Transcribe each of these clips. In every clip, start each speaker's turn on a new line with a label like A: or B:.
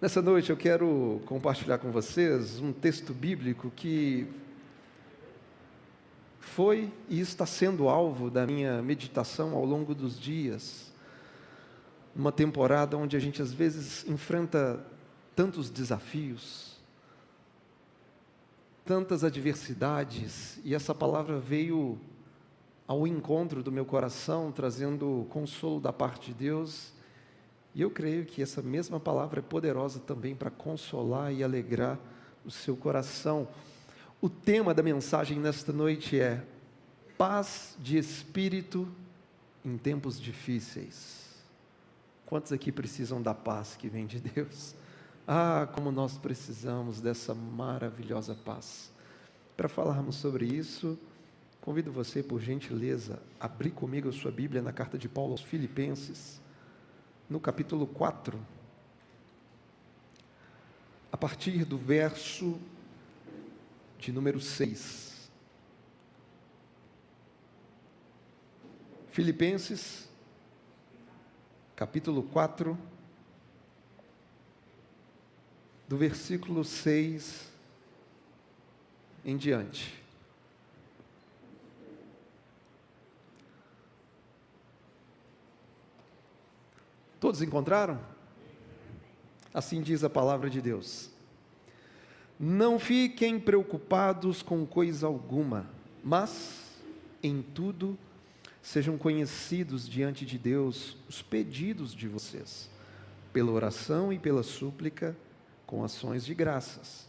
A: Nessa noite eu quero compartilhar com vocês um texto bíblico que foi e está sendo alvo da minha meditação ao longo dos dias. Numa temporada onde a gente às vezes enfrenta tantos desafios, tantas adversidades, e essa palavra veio ao encontro do meu coração, trazendo consolo da parte de Deus. E eu creio que essa mesma palavra é poderosa também para consolar e alegrar o seu coração. O tema da mensagem nesta noite é paz de espírito em tempos difíceis. Quantos aqui precisam da paz que vem de Deus? Ah, como nós precisamos dessa maravilhosa paz. Para falarmos sobre isso, convido você, por gentileza, a abrir comigo a sua Bíblia na carta de Paulo aos Filipenses, no capítulo 4, a partir do verso de número 6. Filipenses, capítulo 4, do versículo 6 em diante. Todos encontraram? Assim diz a palavra de Deus. Não fiquem preocupados com coisa alguma, mas em tudo sejam conhecidos diante de Deus os pedidos de vocês, pela oração e pela súplica, com ações de graças.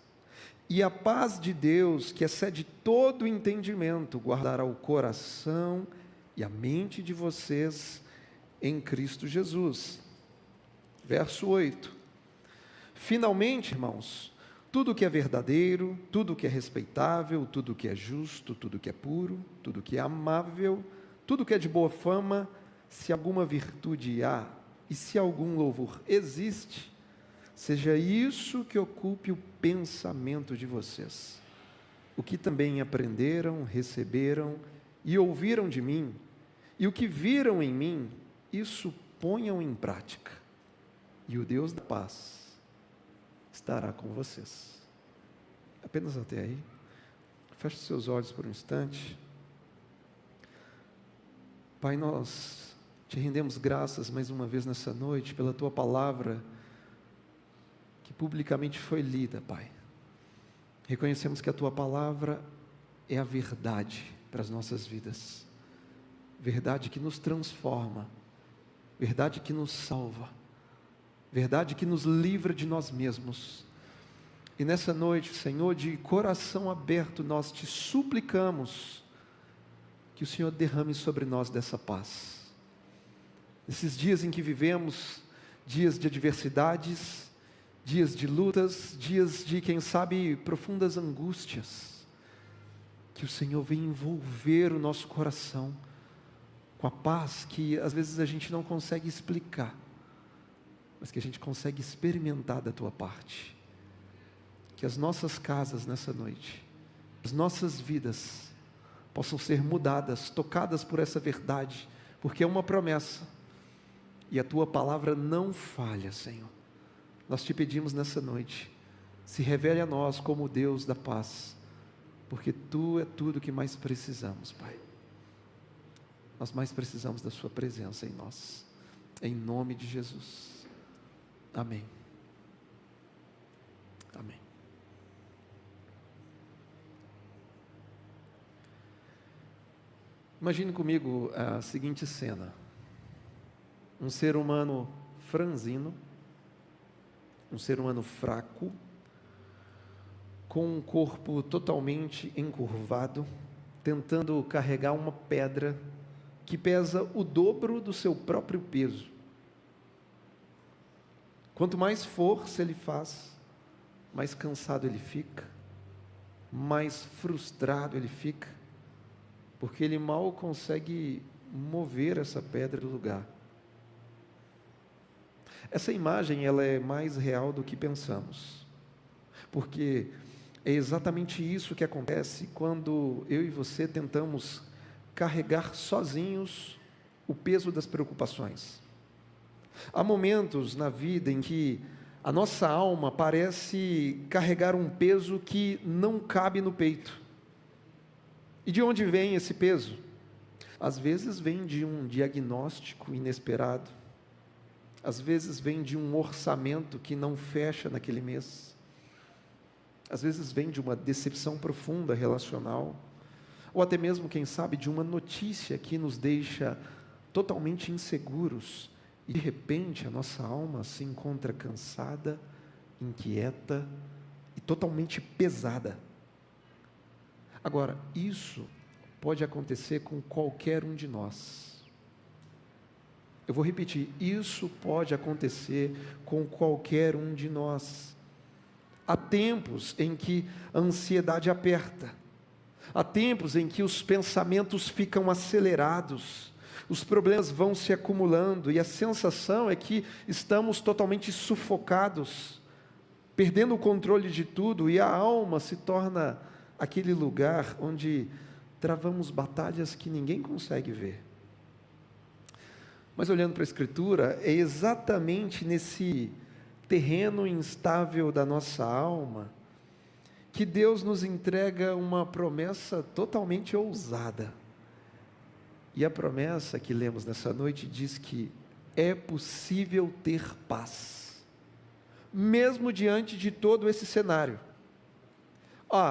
A: E a paz de Deus, que excede todo entendimento, guardará o coração e a mente de vocês em Cristo Jesus. Verso 8. Finalmente, irmãos, tudo que é verdadeiro, tudo que é respeitável, tudo que é justo, tudo que é puro, tudo que é amável, tudo que é de boa fama, se alguma virtude há e se algum louvor existe, seja isso que ocupe o pensamento de vocês. O que também aprenderam, receberam e ouviram de mim, e o que viram em mim, isso ponham em prática. E o Deus da paz estará com vocês. Apenas até aí. Feche seus olhos por um instante. Pai, nós te rendemos graças mais uma vez nessa noite pela tua palavra que publicamente foi lida, Pai. Reconhecemos que a tua palavra é a verdade para as nossas vidas. Verdade que nos transforma. Verdade que nos salva. Verdade que nos livra de nós mesmos. E nessa noite, Senhor, de coração aberto, nós te suplicamos que o Senhor derrame sobre nós dessa paz. Nesses dias em que vivemos, dias de adversidades, dias de lutas, dias de, quem sabe, profundas angústias, que o Senhor venha envolver o nosso coração com a paz que às vezes a gente não consegue explicar, mas que a gente consegue experimentar da tua parte. Que as nossas casas nessa noite, as nossas vidas possam ser mudadas, tocadas por essa verdade, porque é uma promessa, e a tua palavra não falha, Senhor. Nós te pedimos nessa noite, se revele a nós como o Deus da paz, porque tu é tudo que mais precisamos, Pai. Nós mais precisamos da sua presença em nós, em nome de Jesus. Amém. Amém. Imagine comigo a seguinte cena. Um ser humano franzino, um ser humano fraco, com um corpo totalmente encurvado, tentando carregar uma pedra que pesa o dobro do seu próprio peso. Quanto mais força ele faz, mais cansado ele fica, mais frustrado ele fica, porque ele mal consegue mover essa pedra do lugar. Essa imagem, ela é mais real do que pensamos, porque é exatamente isso que acontece quando eu e você tentamos carregar sozinhos o peso das preocupações. Há momentos na vida em que a nossa alma parece carregar um peso que não cabe no peito. E de onde vem esse peso? Às vezes vem de um diagnóstico inesperado, às vezes vem de um orçamento que não fecha naquele mês, às vezes vem de uma decepção profunda relacional, ou até mesmo, quem sabe, de uma notícia que nos deixa totalmente inseguros, e de repente a nossa alma se encontra cansada, inquieta e totalmente pesada. Agora, isso pode acontecer com qualquer um de nós. Eu vou repetir, isso pode acontecer com qualquer um de nós. Há tempos em que a ansiedade aperta, há tempos em que os pensamentos ficam acelerados, os problemas vão se acumulando e a sensação é que estamos totalmente sufocados, perdendo o controle de tudo, e a alma se torna aquele lugar onde travamos batalhas que ninguém consegue ver. Mas olhando para a Escritura, é exatamente nesse terreno instável da nossa alma que Deus nos entrega uma promessa totalmente ousada. E a promessa que lemos nessa noite diz que é possível ter paz, mesmo diante de todo esse cenário.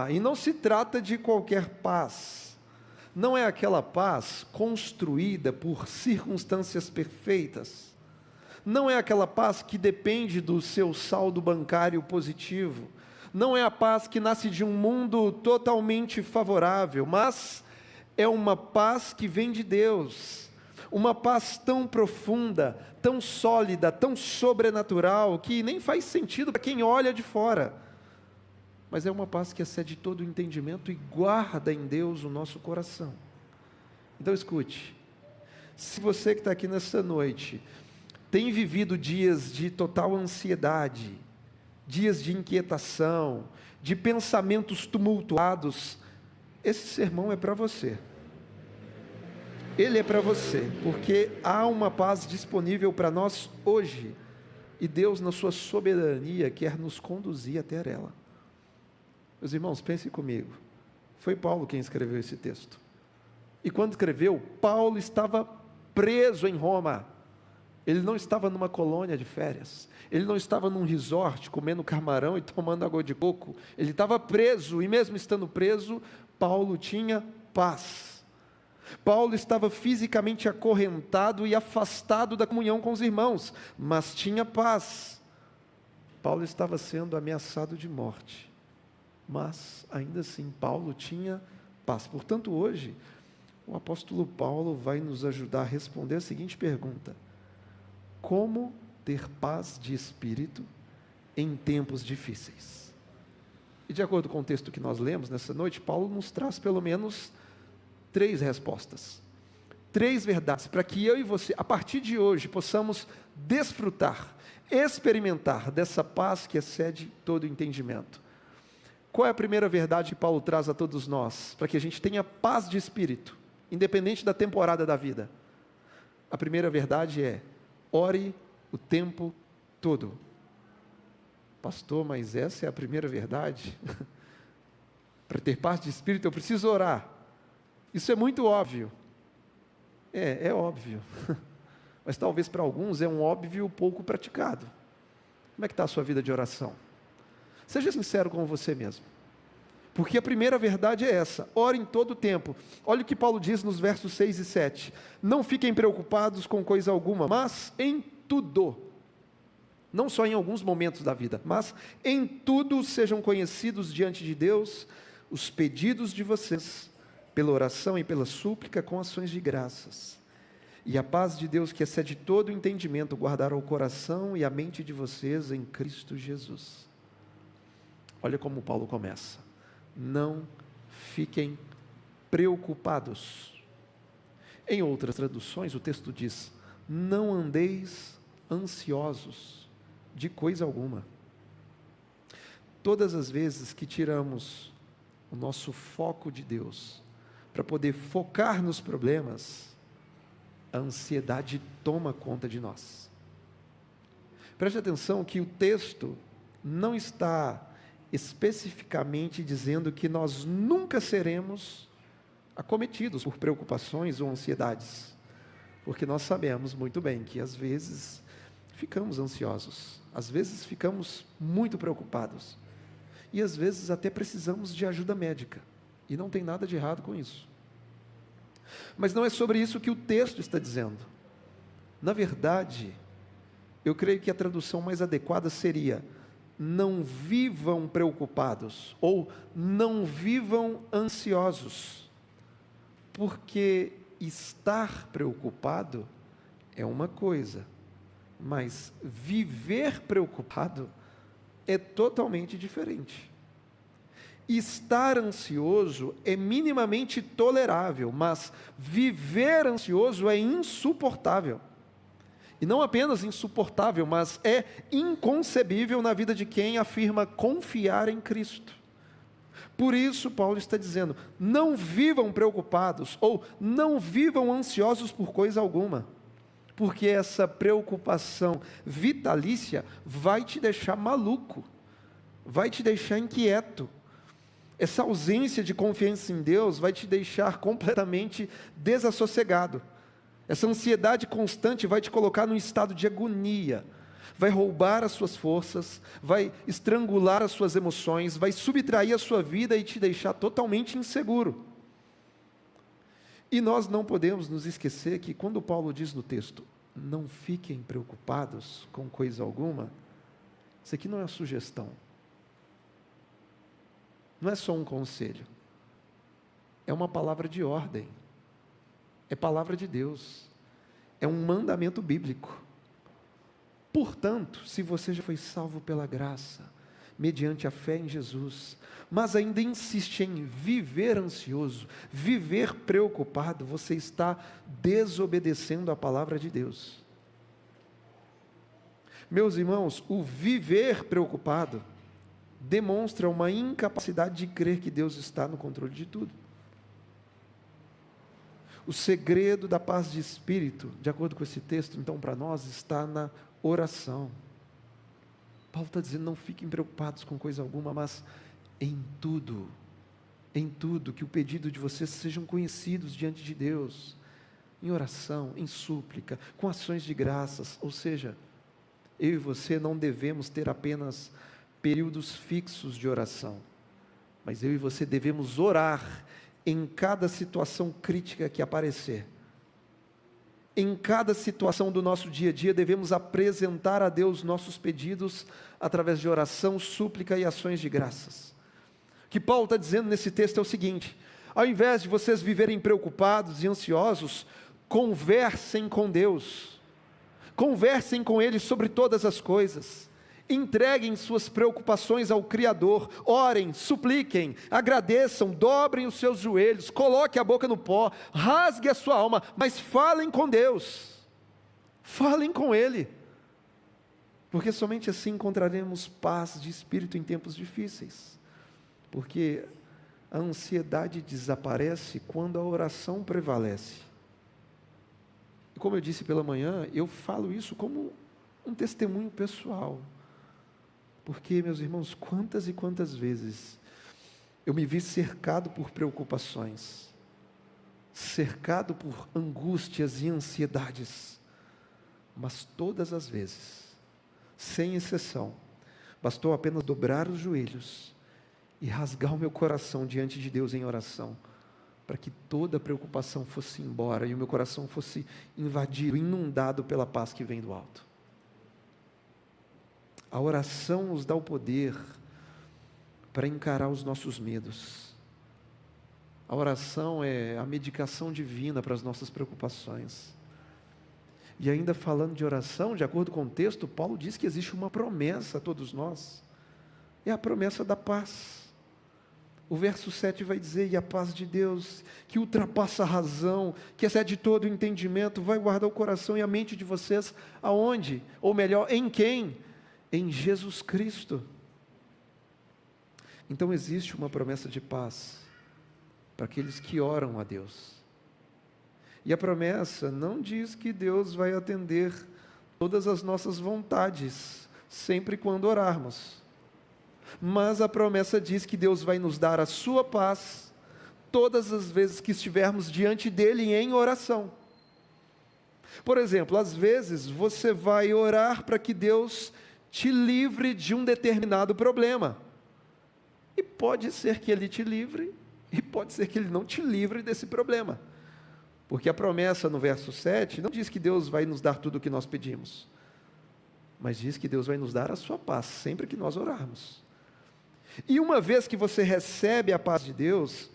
A: E não se trata de qualquer paz, não é aquela paz construída por circunstâncias perfeitas, não é aquela paz que depende do seu saldo bancário positivo, não é a paz que nasce de um mundo totalmente favorável, mas é uma paz que vem de Deus, uma paz tão profunda, tão sólida, tão sobrenatural, que nem faz sentido para quem olha de fora, mas é uma paz que excede todo o entendimento e guarda em Deus o nosso coração. Então escute, se você que está aqui nessa noite, tem vivido dias de total ansiedade, dias de inquietação, de pensamentos tumultuados, esse sermão é para você. Ele é para você, porque há uma paz disponível para nós hoje, e Deus, na sua soberania, quer nos conduzir até ela. Meus irmãos, pensem comigo, foi Paulo quem escreveu esse texto, e quando escreveu, Paulo estava preso em Roma, ele não estava numa colônia de férias, ele não estava num resort, comendo camarão e tomando água de coco, ele estava preso, e mesmo estando preso, Paulo tinha paz. Paulo estava fisicamente acorrentado e afastado da comunhão com os irmãos, mas tinha paz. Paulo estava sendo ameaçado de morte, mas ainda assim Paulo tinha paz. Portanto, hoje, o apóstolo Paulo vai nos ajudar a responder a seguinte pergunta: como ter paz de espírito em tempos difíceis? E de acordo com o texto que nós lemos nessa noite, Paulo nos traz pelo menos 3 respostas, 3 verdades, para que eu e você, a partir de hoje, possamos desfrutar, experimentar dessa paz que excede todo entendimento. Qual é a primeira verdade que Paulo traz a todos nós, para que a gente tenha paz de espírito, independente da temporada da vida? A primeira verdade é: ore o tempo todo. Pastor, mas essa é a primeira verdade? Para ter paz de espírito eu preciso orar. Isso é muito óbvio. É óbvio. Mas talvez para alguns é um óbvio pouco praticado. Como é que está a sua vida de oração? Seja sincero com você mesmo. Porque a primeira verdade é essa: ore em todo o tempo. Olha o que Paulo diz nos versos 6 e 7. Não fiquem preocupados com coisa alguma, mas em tudo. Não só em alguns momentos da vida, mas em tudo sejam conhecidos diante de Deus os pedidos de vocês, pela oração e pela súplica com ações de graças. E a paz de Deus, que excede todo o entendimento, guardará o coração e a mente de vocês em Cristo Jesus. Olha como Paulo começa: não fiquem preocupados. Em outras traduções, o texto diz: não andeis ansiosos de coisa alguma. Todas as vezes que tiramos o nosso foco de Deus, para poder focar nos problemas, a ansiedade toma conta de nós. Preste atenção que o texto não está especificamente dizendo que nós nunca seremos acometidos por preocupações ou ansiedades, porque nós sabemos muito bem que às vezes ficamos ansiosos, às vezes ficamos muito preocupados, e às vezes até precisamos de ajuda médica, e não tem nada de errado com isso. Mas não é sobre isso que o texto está dizendo. Na verdade, eu creio que a tradução mais adequada seria: não vivam preocupados, ou não vivam ansiosos, porque estar preocupado é uma coisa, mas viver preocupado é totalmente diferente. Estar ansioso é minimamente tolerável, mas viver ansioso é insuportável. E não apenas insuportável, mas é inconcebível na vida de quem afirma confiar em Cristo. Por isso, Paulo está dizendo: não vivam preocupados, ou não vivam ansiosos por coisa alguma, porque essa preocupação vitalícia vai te deixar maluco, vai te deixar inquieto. Essa ausência de confiança em Deus vai te deixar completamente desassossegado. Essa ansiedade constante vai te colocar num estado de agonia, vai roubar as suas forças, vai estrangular as suas emoções, vai subtrair a sua vida e te deixar totalmente inseguro. E nós não podemos nos esquecer que quando Paulo diz no texto: não fiquem preocupados com coisa alguma, isso aqui não é uma sugestão, não é só um conselho, é uma palavra de ordem, é palavra de Deus, é um mandamento bíblico. Portanto, se você já foi salvo pela graça, mediante a fé em Jesus, mas ainda insiste em viver ansioso, viver preocupado, você está desobedecendo a palavra de Deus. Meus irmãos, o viver preocupado demonstra uma incapacidade de crer que Deus está no controle de tudo. O segredo da paz de espírito, de acordo com esse texto, então, para nós, está na oração. Paulo está dizendo: não fiquem preocupados com coisa alguma, mas em tudo, que o pedido de vocês sejam conhecidos diante de Deus, em oração, em súplica, com ações de graças. Ou seja, eu e você não devemos ter apenas períodos fixos de oração, mas eu e você devemos orar em cada situação crítica que aparecer. Em cada situação do nosso dia a dia, devemos apresentar a Deus nossos pedidos através de oração, súplica e ações de graças. O que Paulo está dizendo nesse texto é o seguinte: ao invés de vocês viverem preocupados e ansiosos, conversem com Deus, conversem com Ele sobre todas as coisas, entreguem suas preocupações ao Criador, orem, supliquem, agradeçam, dobrem os seus joelhos, coloquem a boca no pó, rasgue a sua alma, mas falem com Deus, falem com Ele, porque somente assim encontraremos paz de espírito em tempos difíceis, porque a ansiedade desaparece quando a oração prevalece. E como eu disse pela manhã, eu falo isso como um testemunho pessoal, porque, meus irmãos, quantas e quantas vezes eu me vi cercado por preocupações, cercado por angústias e ansiedades, mas todas as vezes, sem exceção, bastou apenas dobrar os joelhos e rasgar o meu coração diante de Deus em oração, para que toda a preocupação fosse embora e o meu coração fosse invadido, inundado pela paz que vem do alto. A oração nos dá o poder para encarar os nossos medos. A oração é a medicação divina para as nossas preocupações. E ainda falando de oração, de acordo com o texto, Paulo diz que existe uma promessa a todos nós. É a promessa da paz. O verso 7 vai dizer: e a paz de Deus, que ultrapassa a razão, que excede todo o entendimento, vai guardar o coração e a mente de vocês, aonde? Ou melhor, em quem? Em Jesus Cristo. Então existe uma promessa de paz para aqueles que oram a Deus. E a promessa não diz que Deus vai atender todas as nossas vontades, sempre quando orarmos. Mas a promessa diz que Deus vai nos dar a sua paz todas as vezes que estivermos diante dele em oração. Por exemplo, às vezes você vai orar para que Deus te livre de um determinado problema. E pode ser que Ele te livre, e pode ser que Ele não te livre desse problema. Porque a promessa no verso 7 não diz que Deus vai nos dar tudo o que nós pedimos, mas diz que Deus vai nos dar a sua paz, sempre que nós orarmos. E uma vez que você recebe a paz de Deus,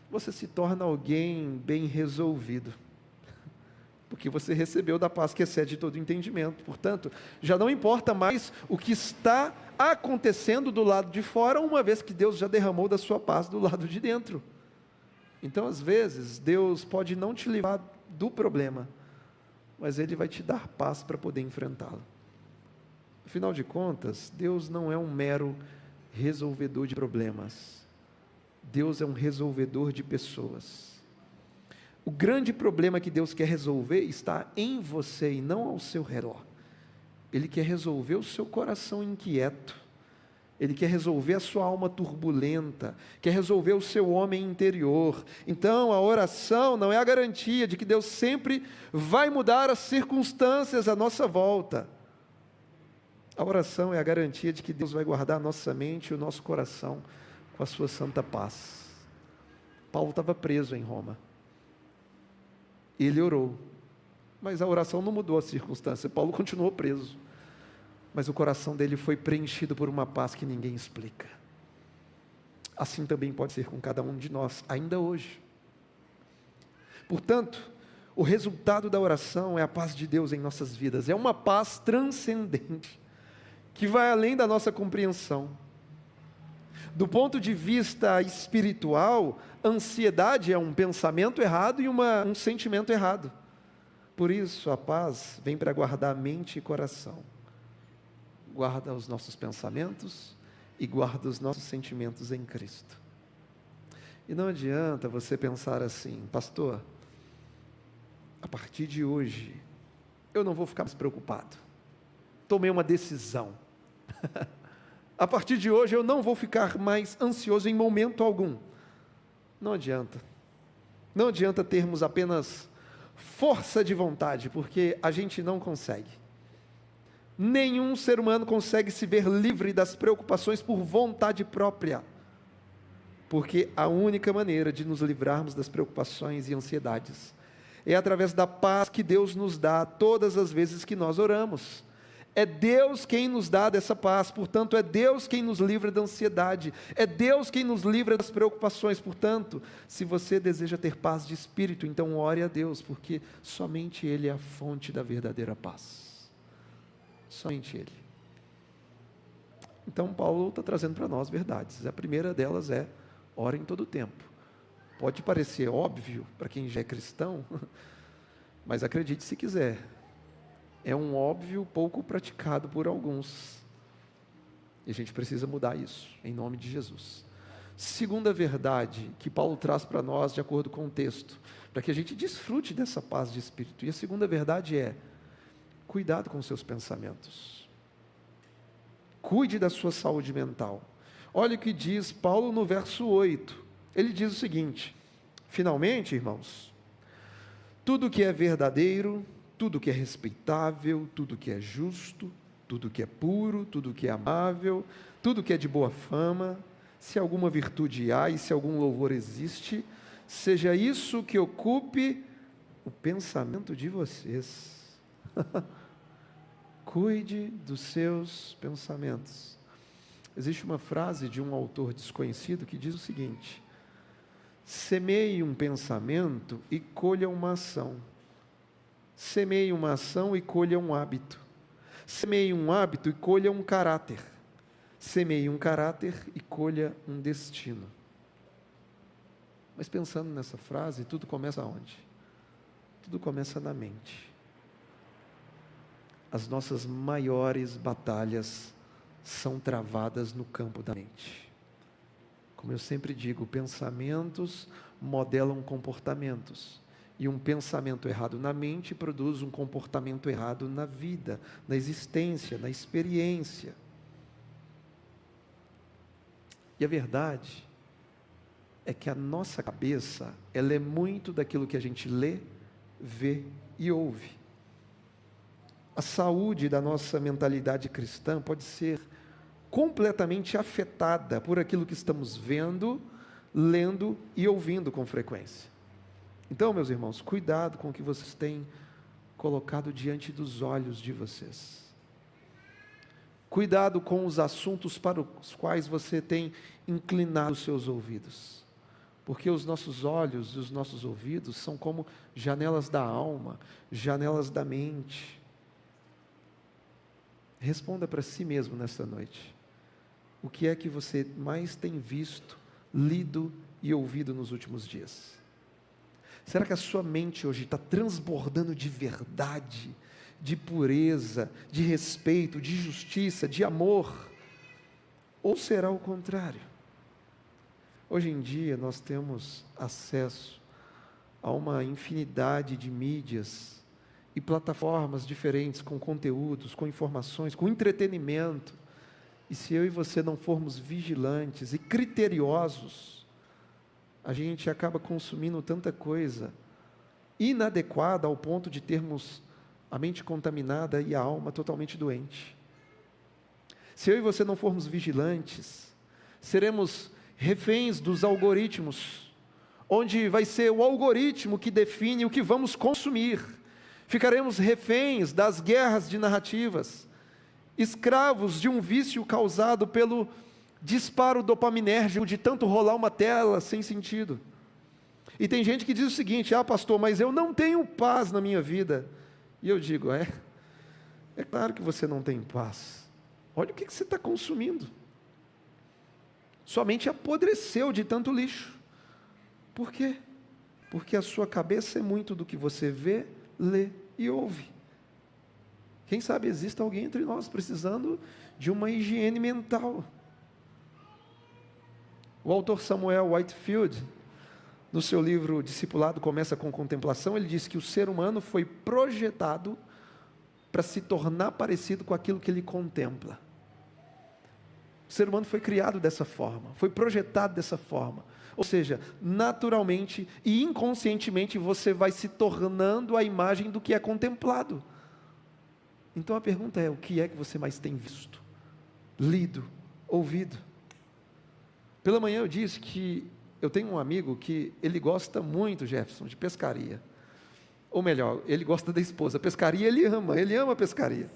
A: você se torna alguém bem resolvido. Porque você recebeu da paz que excede todo entendimento. Portanto, já não importa mais o que está acontecendo do lado de fora, uma vez que Deus já derramou da sua paz do lado de dentro. Então, às vezes, Deus pode não te livrar do problema, mas Ele vai te dar paz para poder enfrentá-lo. Afinal de contas, Deus não é um mero resolvedor de problemas. Deus é um resolvedor de pessoas. O grande problema que Deus quer resolver está em você e não ao seu redor. Ele quer resolver o seu coração inquieto. Ele quer resolver a sua alma turbulenta. Quer resolver o seu homem interior. Então, a oração não é a garantia de que Deus sempre vai mudar as circunstâncias à nossa volta. A oração é a garantia de que Deus vai guardar a nossa mente e o nosso coração com a sua santa paz. Paulo estava preso em Roma. Ele orou, mas a oração não mudou a circunstância. Paulo continuou preso, mas o coração dele foi preenchido por uma paz que ninguém explica. Assim também pode ser com cada um de nós, ainda hoje. Portanto, o resultado da oração é a paz de Deus em nossas vidas. É uma paz transcendente, que vai além da nossa compreensão. Do ponto de vista espiritual, ansiedade é um pensamento errado e um sentimento errado. Por isso, a paz vem para guardar mente e coração. Guarda os nossos pensamentos e guarda os nossos sentimentos em Cristo. E não adianta você pensar assim: pastor, a partir de hoje, eu não vou ficar mais preocupado. Tomei uma decisão. A partir de hoje eu não vou ficar mais ansioso em momento algum. Não adianta. Não adianta termos apenas força de vontade, porque a gente não consegue. Nenhum ser humano consegue se ver livre das preocupações por vontade própria. Porque a única maneira de nos livrarmos das preocupações e ansiedades é através da paz que Deus nos dá todas as vezes que nós oramos. É Deus quem nos dá dessa paz, portanto, é Deus quem nos livra da ansiedade, é Deus quem nos livra das preocupações. Portanto, se você deseja ter paz de espírito, então ore a Deus, porque somente Ele é a fonte da verdadeira paz. Somente Ele. Então, Paulo está trazendo para nós verdades. A primeira delas é: ore em todo o tempo. Pode parecer óbvio para quem já é cristão, mas acredite se quiser. É um óbvio pouco praticado por alguns. E a gente precisa mudar isso, em nome de Jesus. Segunda verdade que Paulo traz para nós, de acordo com o texto, para que a gente desfrute dessa paz de espírito. E a segunda verdade é: cuidado com seus pensamentos. Cuide da sua saúde mental. Olha o que diz Paulo no verso 8. Ele diz o seguinte: finalmente, irmãos, tudo que é verdadeiro, tudo que é respeitável, tudo que é justo, tudo que é puro, tudo que é amável, tudo que é de boa fama, se alguma virtude há e se algum louvor existe, seja isso que ocupe o pensamento de vocês. Cuide dos seus pensamentos. Existe uma frase de um autor desconhecido que diz o seguinte: semeie um pensamento e colha uma ação. Semeie uma ação e colha um hábito. Semeie um hábito e colha um caráter. Semeie um caráter e colha um destino. Mas pensando nessa frase, tudo começa onde? Tudo começa na mente. As nossas maiores batalhas são travadas no campo da mente. Como eu sempre digo, pensamentos modelam comportamentos. E um pensamento errado na mente produz um comportamento errado na vida, na existência, na experiência. E a verdade é que a nossa cabeça, ela é muito daquilo que a gente lê, vê e ouve. A saúde da nossa mentalidade cristã pode ser completamente afetada por aquilo que estamos vendo, lendo e ouvindo com frequência. Então, meus irmãos, cuidado com o que vocês têm colocado diante dos olhos de vocês. Cuidado com os assuntos para os quais você tem inclinado os seus ouvidos. Porque os nossos olhos e os nossos ouvidos são como janelas da alma, janelas da mente. Responda para si mesmo nesta noite. O que é que você mais tem visto, lido e ouvido nos últimos dias? Será que a sua mente hoje está transbordando de verdade, de pureza, de respeito, de justiça, de amor? Ou será o contrário? Hoje em dia nós temos acesso a uma infinidade de mídias e plataformas diferentes, com conteúdos, com informações, com entretenimento. E se eu e você não formos vigilantes e criteriosos, a gente acaba consumindo tanta coisa inadequada ao ponto de termos a mente contaminada e a alma totalmente doente. Se eu e você não formos vigilantes, seremos reféns dos algoritmos, onde vai ser o algoritmo que define o que vamos consumir. Ficaremos reféns das guerras de narrativas, escravos de um vício causado pelo disparo dopaminérgico de tanto rolar uma tela sem sentido. E tem gente que diz o seguinte: pastor, mas eu não tenho paz na minha vida. E eu digo, é claro que você não tem paz. Olha o que você está consumindo. Sua mente apodreceu de tanto lixo. Por quê? Porque a sua cabeça é muito do que você vê, lê e ouve. Quem sabe existe alguém entre nós precisando de uma higiene mental. O autor Samuel Whitefield, no seu livro Discipulado Começa com Contemplação, ele diz que o ser humano foi projetado para se tornar parecido com aquilo que ele contempla. O ser humano foi criado dessa forma, foi projetado dessa forma. Ou seja, naturalmente e inconscientemente você vai se tornando a imagem do que é contemplado. Então a pergunta é: o que é que você mais tem visto, lido, ouvido? Pela manhã eu disse que eu tenho um amigo que ele gosta muito, Jefferson, de pescaria. Ou melhor, ele gosta da esposa. Pescaria ele ama pescaria.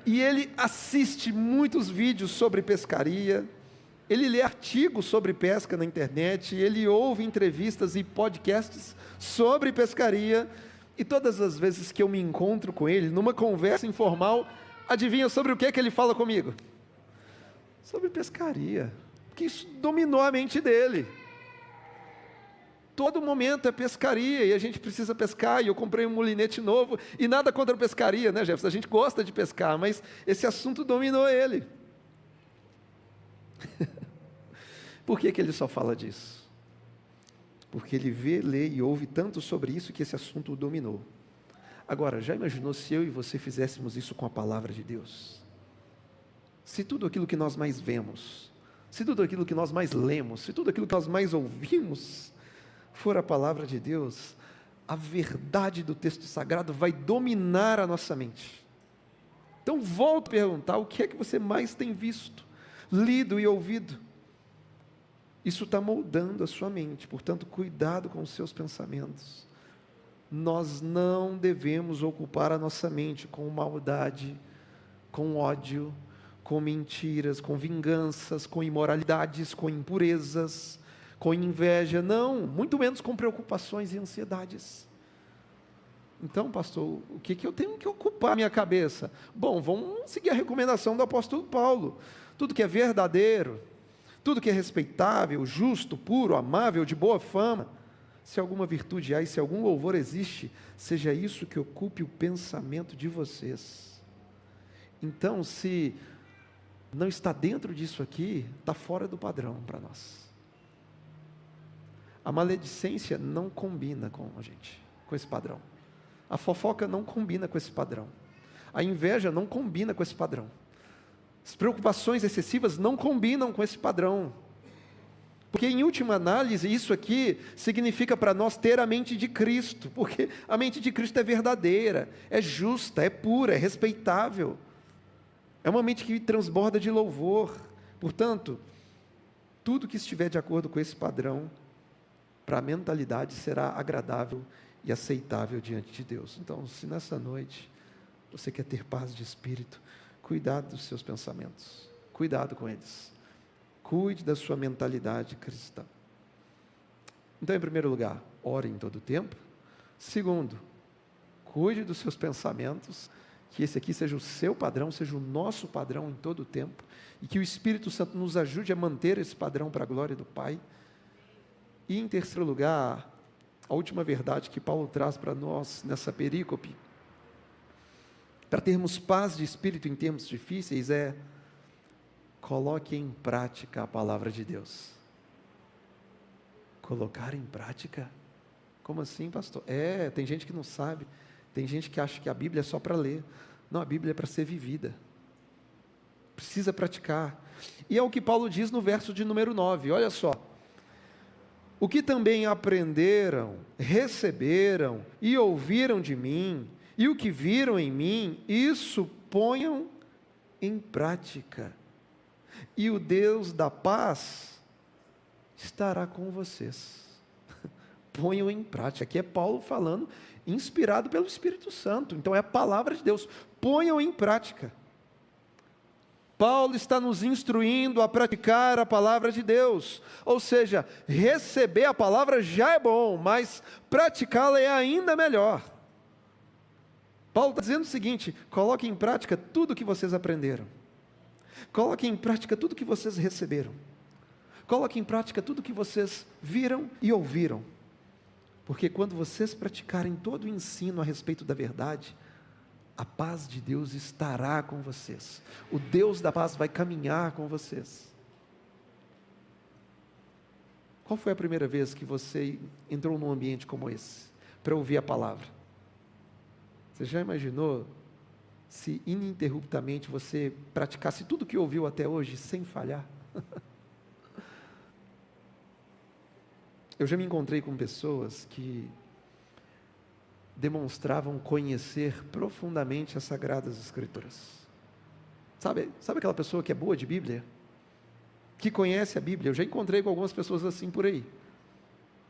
A: E ele assiste muitos vídeos sobre pescaria, ele lê artigos sobre pesca na internet, ele ouve entrevistas e podcasts sobre pescaria, e todas as vezes que eu me encontro com ele, numa conversa informal, adivinha sobre o que ele fala comigo? Sobre pescaria, porque isso dominou a mente dele. Todo momento é pescaria, e a gente precisa pescar, e eu comprei um molinete novo, e nada contra a pescaria, né, Jefferson? A gente gosta de pescar, mas esse assunto dominou ele. Por que ele só fala disso? Porque ele vê, lê e ouve tanto sobre isso que esse assunto o dominou. Agora, já imaginou se eu e você fizéssemos isso com a palavra de Deus? Se tudo aquilo que nós mais vemos, se tudo aquilo que nós mais lemos, se tudo aquilo que nós mais ouvimos for a palavra de Deus, a verdade do texto sagrado vai dominar a nossa mente. Então volto a perguntar: o que é que você mais tem visto, lido e ouvido? Isso está moldando a sua mente, portanto cuidado com os seus pensamentos. Nós não devemos ocupar a nossa mente com maldade, com ódio, com mentiras, com vinganças, com imoralidades, com impurezas, com inveja, não, muito menos com preocupações e ansiedades. Então, pastor, o que eu tenho que ocupar a minha cabeça? Bom, vamos seguir a recomendação do apóstolo Paulo. Tudo que é verdadeiro, tudo que é respeitável, justo, puro, amável, de boa fama, se alguma virtude há e se algum louvor existe, seja isso que ocupe o pensamento de vocês. Então, se não está dentro disso aqui, está fora do padrão para nós. A maledicência não combina com a gente. com esse padrão. A fofoca não combina com esse padrão. A inveja não combina com esse padrão. As preocupações excessivas não combinam com esse padrão. Porque, em última análise, isso aqui significa para nós ter a mente de Cristo, porque a mente de Cristo é verdadeira, é justa, é pura, é respeitável. É uma mente que transborda de louvor. Portanto, tudo que estiver de acordo com esse padrão, para a mentalidade, será agradável e aceitável diante de Deus. Então, se nessa noite você quer ter paz de espírito, cuidado dos seus pensamentos, cuidado com eles. Cuide da sua mentalidade cristã. Então, em primeiro lugar, ore em todo o tempo. Segundo, cuide dos seus pensamentos, que esse aqui seja o seu padrão, seja o nosso padrão em todo o tempo, e que o Espírito Santo nos ajude a manter esse padrão para a glória do Pai. E, em terceiro lugar, a última verdade que Paulo traz para nós nessa perícope, para termos paz de espírito em tempos difíceis, é: coloque em prática a palavra de Deus. Colocar em prática? Como assim, pastor? Tem gente que não sabe, tem gente que acha que a Bíblia é só para ler. Não, a Bíblia é para ser vivida. Precisa praticar. E é o que Paulo diz no verso de número 9, olha só. O que também aprenderam, receberam e ouviram de mim, e o que viram em mim, isso ponham em prática. E o Deus da paz estará com vocês. Ponham em prática. Aqui é Paulo falando, inspirado pelo Espírito Santo. Então é a palavra de Deus. Ponham em prática. Paulo está nos instruindo a praticar a palavra de Deus. Ou seja, receber a palavra já é bom, mas praticá-la é ainda melhor. Paulo está dizendo o seguinte: coloquem em prática tudo o que vocês aprenderam. Coloquem em prática tudo o que vocês receberam. Coloquem em prática tudo o que vocês viram e ouviram. Porque quando vocês praticarem todo o ensino a respeito da verdade, a paz de Deus estará com vocês. O Deus da paz vai caminhar com vocês. Qual foi a primeira vez que você entrou num ambiente como esse, para ouvir a palavra? Você já imaginou se ininterruptamente você praticasse tudo o que ouviu até hoje, sem falhar? Eu já me encontrei com pessoas que demonstravam conhecer profundamente as Sagradas Escrituras. Sabe aquela pessoa que é boa de Bíblia? Que conhece a Bíblia? Eu já encontrei com algumas pessoas assim por aí.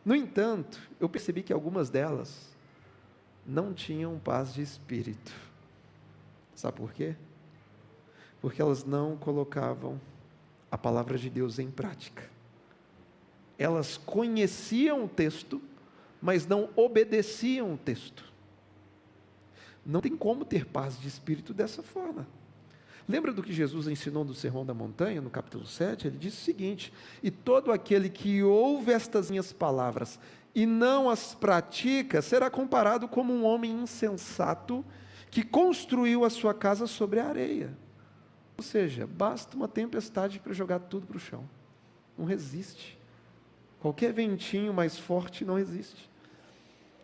A: No entanto, eu percebi que algumas delas não tinham paz de espírito. Sabe por quê? Porque elas não colocavam a palavra de Deus em prática. Elas conheciam o texto, mas não obedeciam o texto. Não tem como ter paz de espírito dessa forma. Lembra do que Jesus ensinou no Sermão da Montanha, no capítulo 7? Ele disse o seguinte: e todo aquele que ouve estas minhas palavras e não as pratica, será comparado como um homem insensato que construiu a sua casa sobre a areia. Ou seja, basta uma tempestade para jogar tudo para o chão. Não resiste. Qualquer ventinho mais forte não resiste.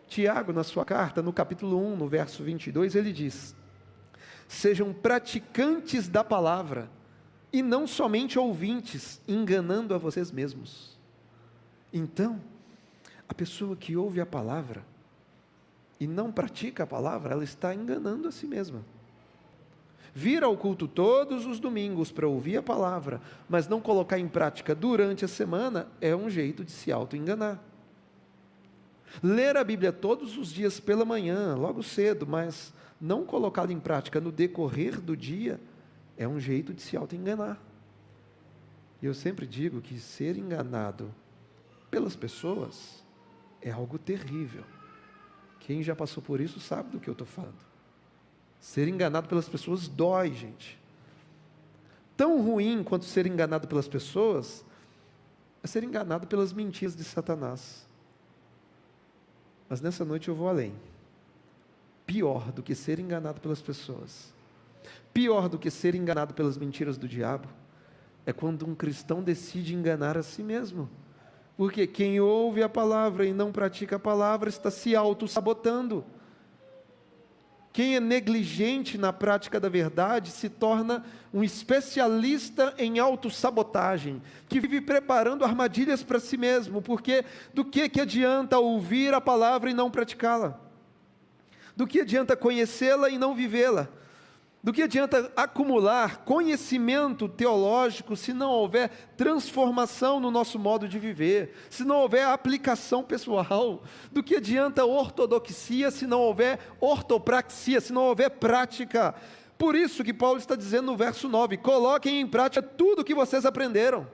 A: Tiago, na sua carta, no capítulo 1, no verso 22, ele diz: sejam praticantes da palavra, e não somente ouvintes, enganando a vocês mesmos. Então, a pessoa que ouve a palavra e não pratica a palavra, ela está enganando a si mesma. Vir ao culto todos os domingos para ouvir a palavra, mas não colocar em prática durante a semana, é um jeito de se auto-enganar. Ler a Bíblia todos os dias pela manhã, logo cedo, mas não colocá-la em prática no decorrer do dia, é um jeito de se auto-enganar. E eu sempre digo que ser enganado pelas pessoas é algo terrível. Quem já passou por isso sabe do que eu estou falando. Ser enganado pelas pessoas dói, gente. Tão ruim quanto ser enganado pelas pessoas é ser enganado pelas mentiras de Satanás. Mas nessa noite eu vou além. Pior do que ser enganado pelas pessoas, pior do que ser enganado pelas mentiras do diabo, é quando um cristão decide enganar a si mesmo, Porque quem ouve a palavra e não pratica a palavra está se auto-sabotando. Quem é negligente na prática da verdade se torna um especialista em autossabotagem, que vive preparando armadilhas para si mesmo, porque do que adianta ouvir a palavra e não praticá-la? Do que adianta conhecê-la e não vivê-la? Do que adianta acumular conhecimento teológico se não houver transformação no nosso modo de viver, se não houver aplicação pessoal? Do que adianta ortodoxia se não houver ortopraxia, se não houver prática? Por isso que Paulo está dizendo no verso 9: coloquem em prática tudo o que vocês aprenderam,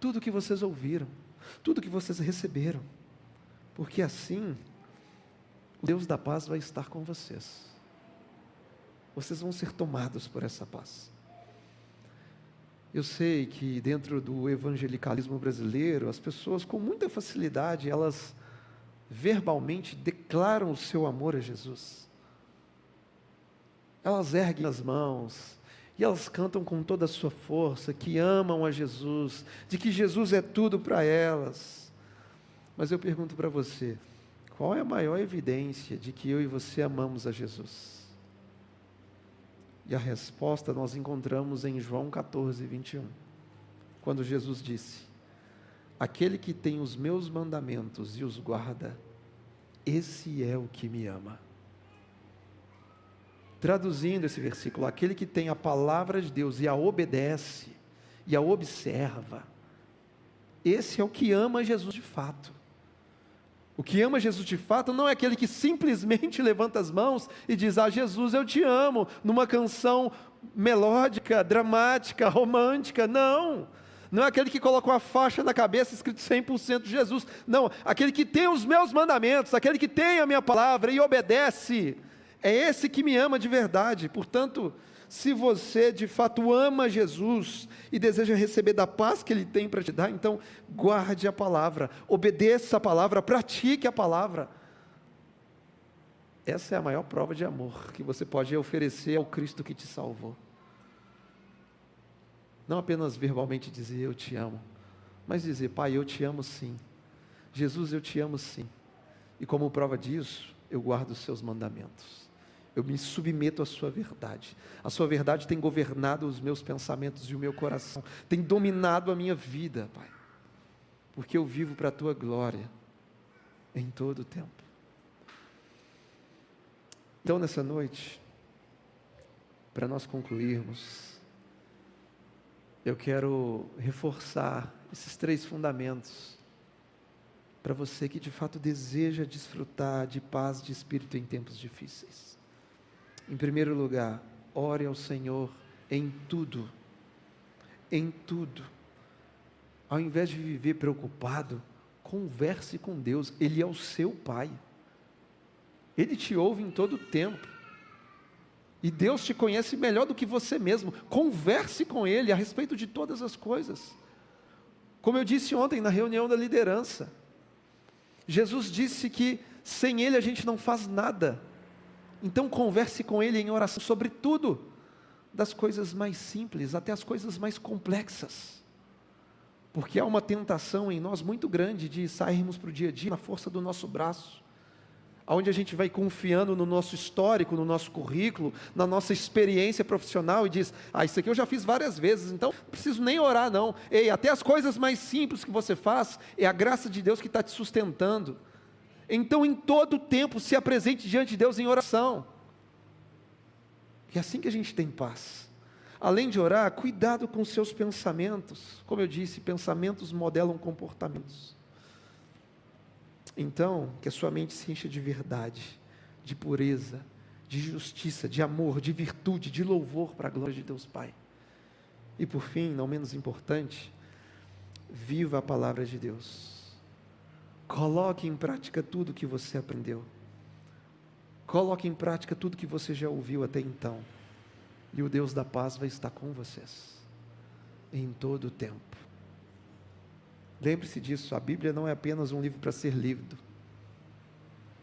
A: tudo o que vocês ouviram, tudo o que vocês receberam, porque assim o Deus da paz vai estar com vocês. Vocês vão ser tomados por essa paz. Eu sei que dentro do evangelicalismo brasileiro, as pessoas com muita facilidade, elas verbalmente declaram o seu amor a Jesus. Elas erguem as mãos e elas cantam com toda a sua força que amam a Jesus, de que Jesus é tudo para elas. Mas eu pergunto para você, qual é a maior evidência de que eu e você amamos a Jesus? E a resposta nós encontramos em João 14, 21, quando Jesus disse: aquele que tem os meus mandamentos e os guarda, esse é o que me ama. Traduzindo esse versículo, aquele que tem a palavra de Deus e a obedece, e a observa, esse é o que ama Jesus de fato. O que ama Jesus de fato não é aquele que simplesmente levanta as mãos e diz: ah, Jesus, eu te amo, numa canção melódica, dramática, romântica. Não é aquele que coloca uma faixa na cabeça escrito 100% Jesus. Não, aquele que tem os meus mandamentos, aquele que tem a minha palavra e obedece, é esse que me ama de verdade. Portanto, se você de fato ama Jesus e deseja receber da paz que Ele tem para te dar, então guarde a palavra, obedeça a palavra, pratique a palavra. Essa é a maior prova de amor que você pode oferecer ao Cristo que te salvou. Não apenas verbalmente dizer eu te amo, mas dizer: Pai, eu te amo sim. Jesus, eu te amo sim. E como prova disso, eu guardo os seus mandamentos. Eu me submeto à sua verdade. A sua verdade tem governado os meus pensamentos e o meu coração, tem dominado a minha vida, Pai, porque eu vivo para a tua glória em todo o tempo. Então, nessa noite, para nós concluirmos, eu quero reforçar esses 3 fundamentos para você que de fato deseja desfrutar de paz de espírito em tempos difíceis. Em primeiro lugar, ore ao Senhor em tudo. Em tudo. Ao invés de viver preocupado, converse com Deus. Ele é o seu Pai. Ele te ouve em todo o tempo. E Deus te conhece melhor do que você mesmo. Converse com Ele a respeito de todas as coisas. Como eu disse ontem na reunião da liderança, Jesus disse que sem Ele a gente não faz nada. Então converse com Ele em oração sobre tudo, das coisas mais simples até as coisas mais complexas, porque há uma tentação em nós muito grande de sairmos para o dia a dia na força do nosso braço, onde a gente vai confiando no nosso histórico, no nosso currículo, na nossa experiência profissional e diz: ah, isso aqui eu já fiz várias vezes, então não preciso nem orar não. Ei, até as coisas mais simples que você faz, é a graça de Deus que está te sustentando. Então, em todo o tempo, se apresente diante de Deus em oração. É assim que a gente tem paz. Além de orar, cuidado com seus pensamentos. Como eu disse, pensamentos modelam comportamentos. Então, que a sua mente se encha de verdade, de pureza, de justiça, de amor, de virtude, de louvor para a glória de Deus Pai. E por fim, não menos importante, viva a palavra de Deus. Coloque em prática tudo o que você aprendeu. Coloque em prática tudo que você já ouviu até então. E o Deus da paz vai estar com vocês em todo o tempo. Lembre-se disso, a Bíblia não é apenas um livro para ser lido.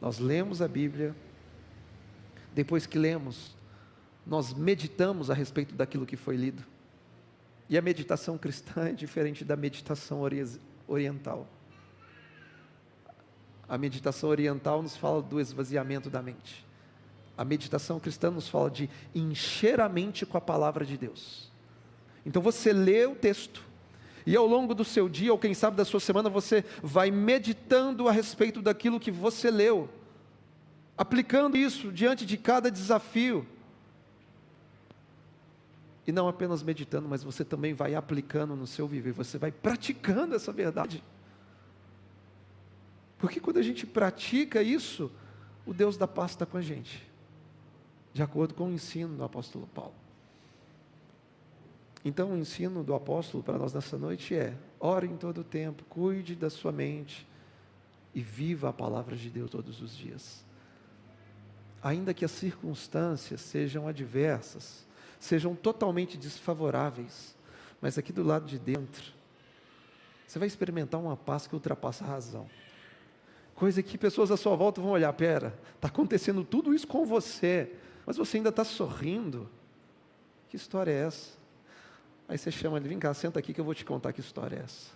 A: Nós lemos a Bíblia, depois que lemos, nós meditamos a respeito daquilo que foi lido. E a meditação cristã é diferente da meditação oriental. A meditação oriental nos fala do esvaziamento da mente. A meditação cristã nos fala de encher a mente com a palavra de Deus. Então você lê o texto, e ao longo do seu dia, ou quem sabe da sua semana, você vai meditando a respeito daquilo que você leu, aplicando isso diante de cada desafio. E não apenas meditando, mas você também vai aplicando no seu viver, você vai praticando essa verdade. Porque quando a gente pratica isso, o Deus da paz está com a gente, de acordo com o ensino do apóstolo Paulo. Então o ensino do apóstolo para nós nessa noite é: ore em todo o tempo, cuide da sua mente e viva a palavra de Deus todos os dias. Ainda que as circunstâncias sejam adversas, sejam totalmente desfavoráveis, mas aqui do lado de dentro, você vai experimentar uma paz que ultrapassa a razão. Coisa que pessoas à sua volta vão olhar: pera, está acontecendo tudo isso com você, mas você ainda está sorrindo. Que história é essa? Aí você chama ele: vem cá, senta aqui que eu vou te contar que história é essa.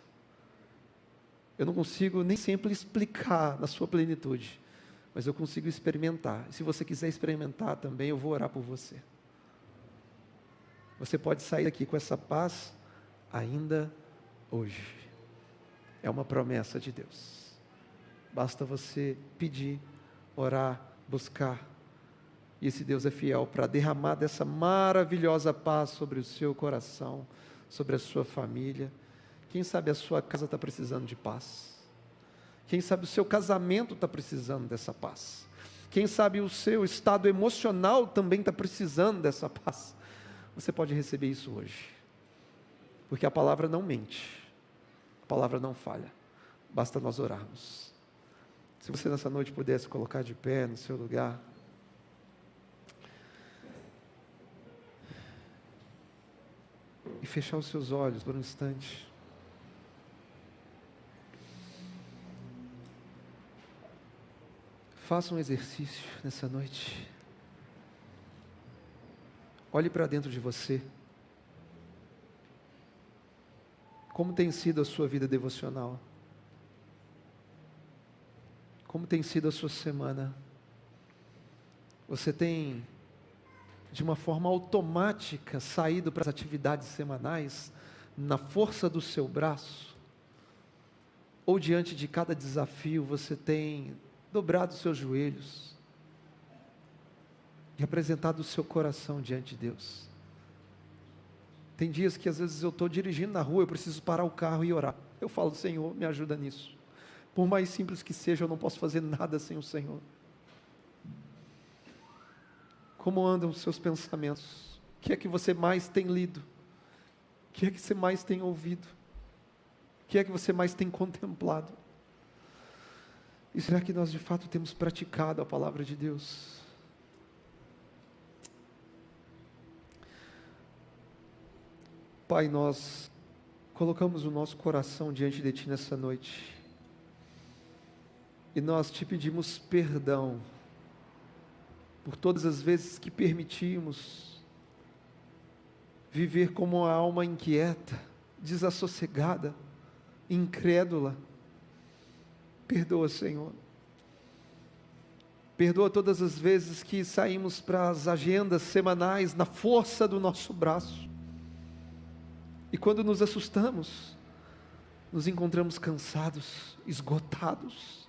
A: Eu não consigo nem sempre explicar na sua plenitude, mas eu consigo experimentar. E se você quiser experimentar também, eu vou orar por você. Você pode sair daqui com essa paz ainda hoje. É uma promessa de Deus. Basta você pedir, orar, buscar. E esse Deus é fiel para derramar dessa maravilhosa paz sobre o seu coração, sobre a sua família. Quem sabe a sua casa está precisando de paz. Quem sabe o seu casamento está precisando dessa paz. Quem sabe o seu estado emocional também está precisando dessa paz. Você pode receber isso hoje. Porque a palavra não mente. A palavra não falha. Basta nós orarmos. Se você nessa noite pudesse colocar de pé no seu lugar. E fechar os seus olhos por um instante. Faça um exercício nessa noite. Olhe para dentro de você. Como tem sido a sua vida devocional? Como tem sido a sua semana? Você tem, de uma forma automática, saído para as atividades semanais, na força do seu braço? Ou diante de cada desafio, você tem dobrado os seus joelhos e apresentado o seu coração diante de Deus? Tem dias que às vezes eu estou dirigindo na rua, eu preciso parar o carro e orar. Eu falo: Senhor, me ajuda nisso. Por mais simples que seja, eu não posso fazer nada sem o Senhor. Como andam os seus pensamentos? O que é que você mais tem lido? O que é que você mais tem ouvido? O que é que você mais tem contemplado? E será que nós de fato temos praticado a palavra de Deus? Pai, nós colocamos o nosso coração diante de Ti nessa noite. E nós Te pedimos perdão por todas as vezes que permitimos viver como uma alma inquieta, desassossegada, incrédula. Perdoa, Senhor. Perdoa todas as vezes que saímos para as agendas semanais na força do nosso braço. E quando nos assustamos, nos encontramos cansados, esgotados,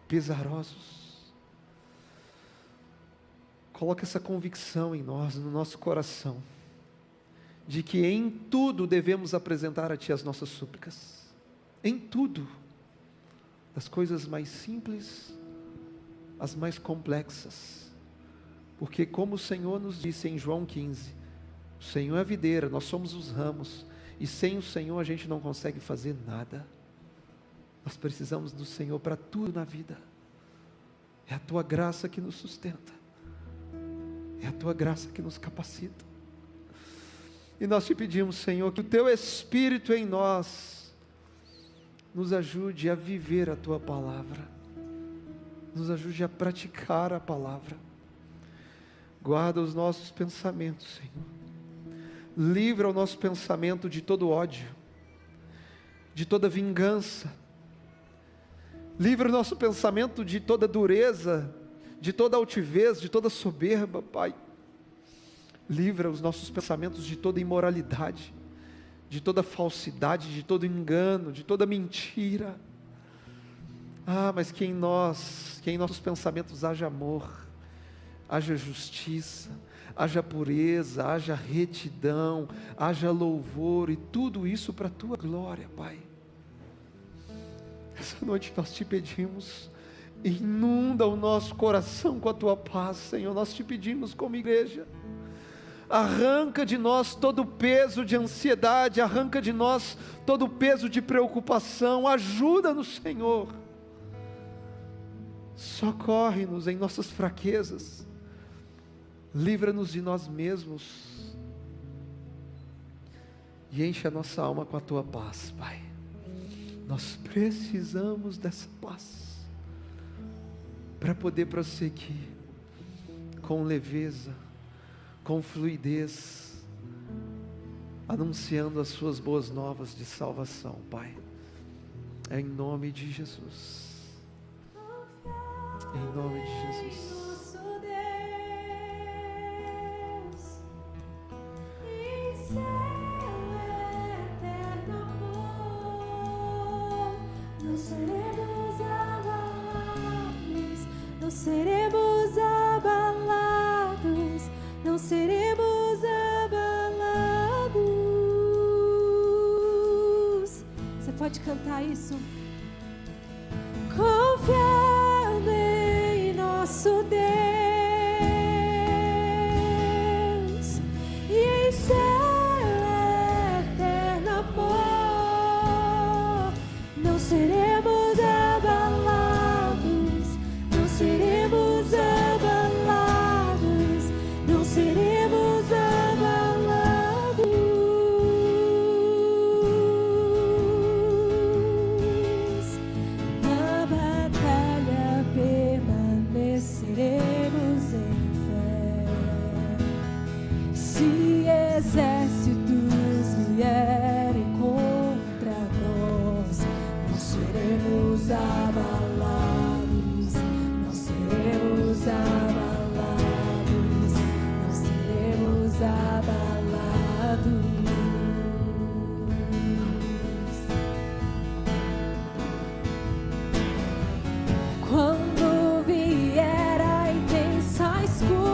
A: pesarosos. Coloca essa convicção em nós, no nosso coração, de que em tudo devemos apresentar a Ti as nossas súplicas. Em tudo. Das coisas mais simples, as mais complexas. Porque como o Senhor nos disse em João 15, o Senhor é a videira, nós somos os ramos, e sem o Senhor a gente não consegue fazer nada. Nós precisamos do Senhor para tudo na vida. É a Tua graça que nos sustenta. É a Tua graça que nos capacita. E nós Te pedimos, Senhor, que o Teu Espírito em nós nos ajude a viver a Tua palavra. Nos ajude a praticar a palavra. Guarda os nossos pensamentos, Senhor. livra o nosso pensamento de todo ódio, de toda vingança, livra o nosso pensamento de toda dureza, de toda altivez, de toda soberba, Pai. Livra os nossos pensamentos de toda imoralidade, de toda falsidade, de todo engano, de toda mentira. Mas que em nossos pensamentos haja amor, haja justiça, haja pureza, haja retidão, haja louvor, e tudo isso para a Tua glória, Pai. Essa noite nós te pedimos, inunda o nosso coração com a Tua paz, Senhor. Nós te pedimos como igreja, arranca de nós todo o peso de ansiedade, arranca de nós todo o peso de preocupação, ajuda-nos, Senhor. Socorre-nos em nossas fraquezas, livra-nos de nós mesmos e enche a nossa alma com a Tua paz, Pai. Nós precisamos dessa paz para poder prosseguir com leveza, com fluidez, anunciando as Suas boas novas de salvação, Pai. Em nome de Jesus. Em nome de Jesus.
B: Não seremos abalados, não seremos abalados. Você pode cantar isso? Confiando em nosso Deus e em seu eterno amor, não seremos abalados, não seremos abalados, não seremos abalados. Na batalha permaneceremos em fé. Se exércitos vierem contra nós, não seremos abalados, não seremos abalados, não seremos abalados. Quando vier a intensa escuridão,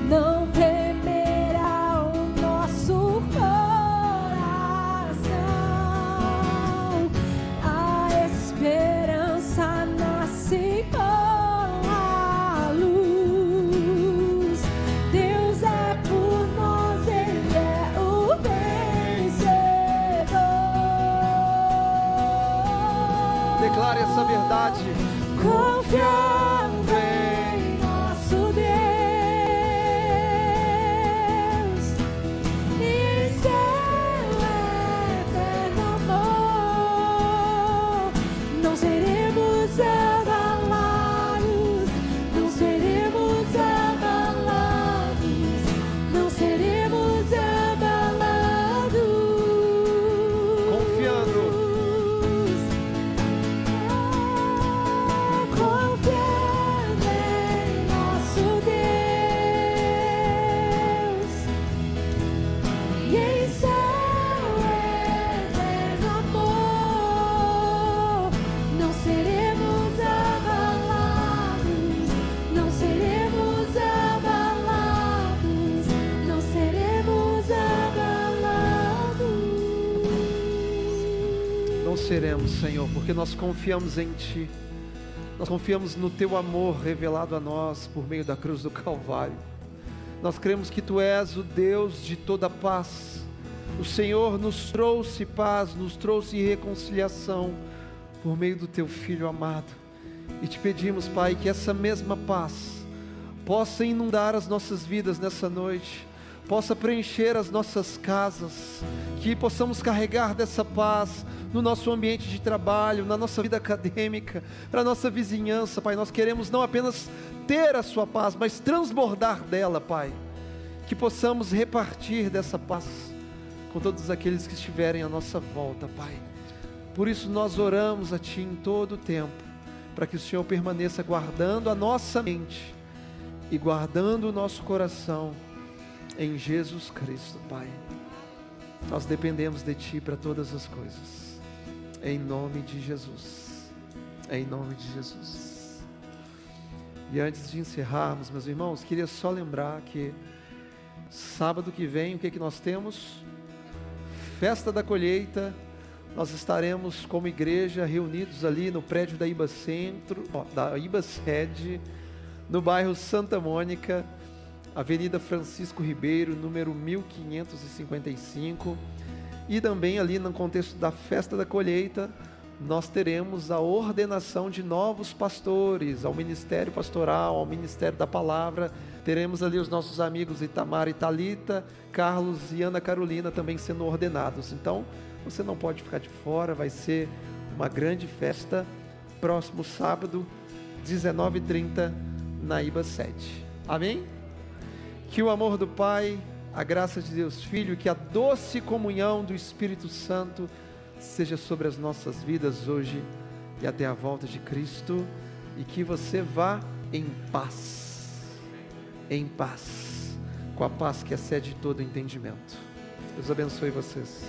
B: não temerá o nosso coração. A esperança nasce com a luz. Deus é por nós, Ele é o vencedor.
A: Declare essa verdade.
B: Confiando em nosso Deus e em seu eterno amor, não seremos abalados, não seremos abalados, não seremos abalados.
A: Confiando.
B: Confiando em nosso Deus e em seu eterno amor, não seremos abalados, não seremos abalados, não seremos abalados.
A: Não seremos, Senhor, porque nós confiamos em Ti. Nós confiamos no Teu amor revelado a nós por meio da cruz do Calvário. Nós cremos que Tu és o Deus de toda paz. O Senhor nos trouxe paz, nos trouxe reconciliação por meio do Teu Filho amado. E Te pedimos, Pai, que essa mesma paz possa inundar as nossas vidas nessa noite, possa preencher as nossas casas, que possamos carregar dessa paz no nosso ambiente de trabalho, na nossa vida acadêmica, para a nossa vizinhança, Pai. Nós queremos não apenas ter a sua paz, mas transbordar dela, Pai. Que possamos repartir dessa paz com todos aqueles que estiverem à nossa volta, Pai. Por isso nós oramos a Ti em todo o tempo, para que o Senhor permaneça guardando a nossa mente e guardando o nosso coração em Jesus Cristo, Pai. Nós dependemos de Ti para todas as coisas, em nome de Jesus, em nome de Jesus. E antes de encerrarmos, meus irmãos, queria só lembrar que sábado que vem, o que nós temos? Festa da colheita. Nós estaremos como igreja reunidos ali no prédio da IBA Centro, da IBA Sede, no bairro Santa Mônica, Avenida Francisco Ribeiro, número 1555. E também ali no contexto da festa da colheita, nós teremos a ordenação de novos pastores ao ministério pastoral, ao ministério da palavra. Teremos ali os nossos amigos Itamar e Thalita, Carlos e Ana Carolina também sendo ordenados. Então, você não pode ficar de fora, vai ser uma grande festa, próximo sábado, 19h30, na IBA 7. Amém? Que o amor do Pai, a graça de Deus Filho, que a doce comunhão do Espírito Santo seja sobre as nossas vidas hoje e até a volta de Cristo, e que você vá em paz, com a paz que excede todo entendimento. Deus abençoe vocês.